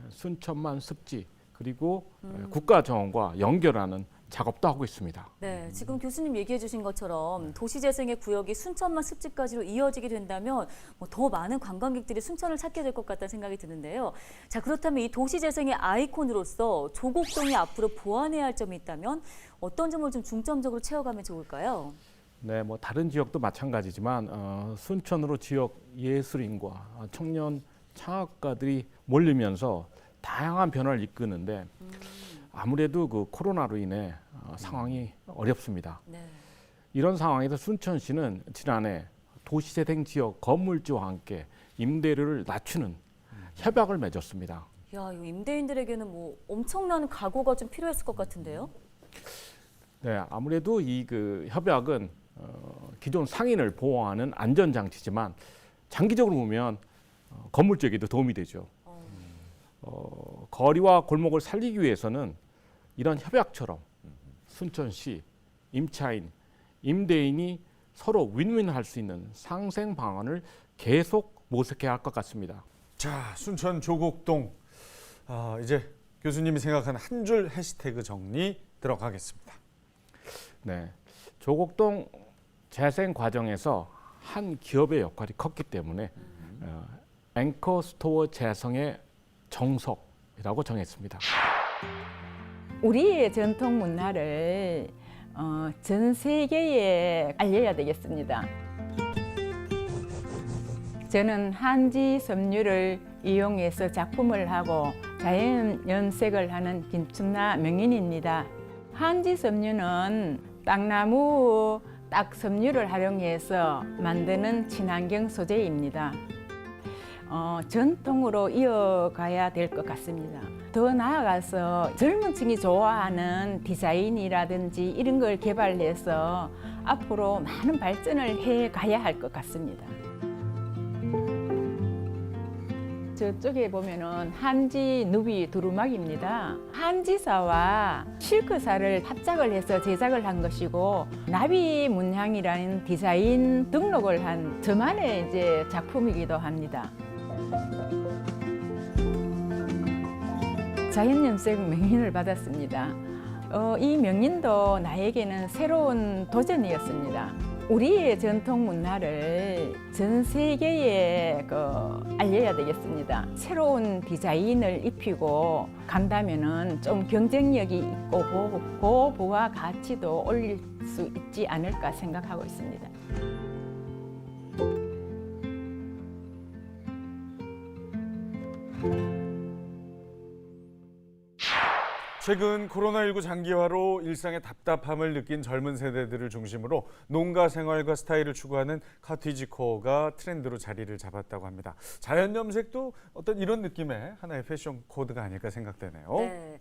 순천만 습지 그리고 국가 정원과 연결하는 작업도 하고 있습니다. 네, 지금 교수님 얘기해 주신 것처럼 도시재생의 구역이 순천만 습지까지로 이어지게 된다면 더 많은 관광객들이 순천을 찾게 될 것 같다는 생각이 드는데요. 자, 그렇다면 이 도시재생의 아이콘으로서 조곡동이 앞으로 보완해야 할 점이 있다면 어떤 점을 좀 중점적으로 채워가면 좋을까요? 네, 뭐 다른 지역도 마찬가지지만 순천으로 지역 예술인과 청년 창업가들이 몰리면서 다양한 변화를 이끄는데 아무래도 그 코로나로 인해 상황이 어렵습니다. 네. 이런 상황에서 순천시는 지난해 도시재생 지역 건물주와 함께 임대료를 낮추는 협약을 맺었습니다. 야, 이 임대인들에게는 엄청난 각오가 좀 필요했을 것 같은데요. 네, 아무래도 이 그 협약은 기존 상인을 보호하는 안전장치지만 장기적으로 보면 건물주에게도 도움이 되죠. 거리와 골목을 살리기 위해서는 이런 협약처럼 순천시, 임차인, 임대인이 서로 윈윈할 수 있는 상생 방안을 계속 모색해야 할 것 같습니다. 자, 순천 조곡동. 이제 교수님이 생각하는 한 줄 해시태그 정리 들어가겠습니다. 네, 조곡동 재생 과정에서 한 기업의 역할이 컸기 때문에 앵커 스토어 재생의 정석이라고 정했습니다. 우리의 전통 문화를 전 세계에 알려야 되겠습니다. 저는 한지 섬유를 이용해서 작품을 하고 자연 연색을 하는 김춘나 명인입니다. 한지 섬유는 땅나무 딱 섬유를 활용해서 만드는 친환경 소재입니다. 전통으로 이어가야 될 것 같습니다. 더 나아가서 젊은 층이 좋아하는 디자인이라든지 이런 걸 개발해서 앞으로 많은 발전을 해 가야 할 것 같습니다. 저쪽에 보면은 한지 누비 두루마기입니다. 한지사와 실크사를 합작을 해서 제작을 한 것이고 나비 문양이라는 디자인 등록을 한 저만의 이제 작품이기도 합니다. 자연염색 명인을 받았습니다. 이 명인도 나에게는 새로운 도전이었습니다. 우리의 전통 문화를 전 세계에 알려야 되겠습니다. 새로운 디자인을 입히고 간다면은 좀 경쟁력이 있고 고부와 가치도 올릴 수 있지 않을까 생각하고 있습니다. 최근 코로나19 장기화로 일상의 답답함을 느낀 젊은 세대들을 중심으로 농가 생활과 스타일을 추구하는 커티지코어가 트렌드로 자리를 잡았다고 합니다. 자연 염색도 어떤 이런 느낌의 하나의 패션 코드가 아닐까 생각되네요. 네.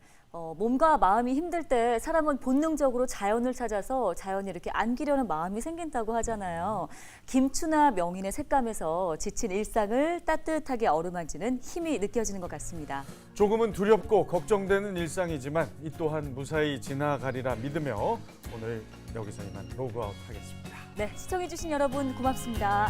몸과 마음이 힘들 때 사람은 본능적으로 자연을 찾아서 자연에 이렇게 안기려는 마음이 생긴다고 하잖아요. 김추나 명인의 색감에서 지친 일상을 따뜻하게 어루만지는 힘이 느껴지는 것 같습니다. 조금은 두렵고 걱정되는 일상이지만 이 또한 무사히 지나가리라 믿으며 오늘 여기서 이만 로그아웃 하겠습니다. 네, 시청해주신 여러분 고맙습니다.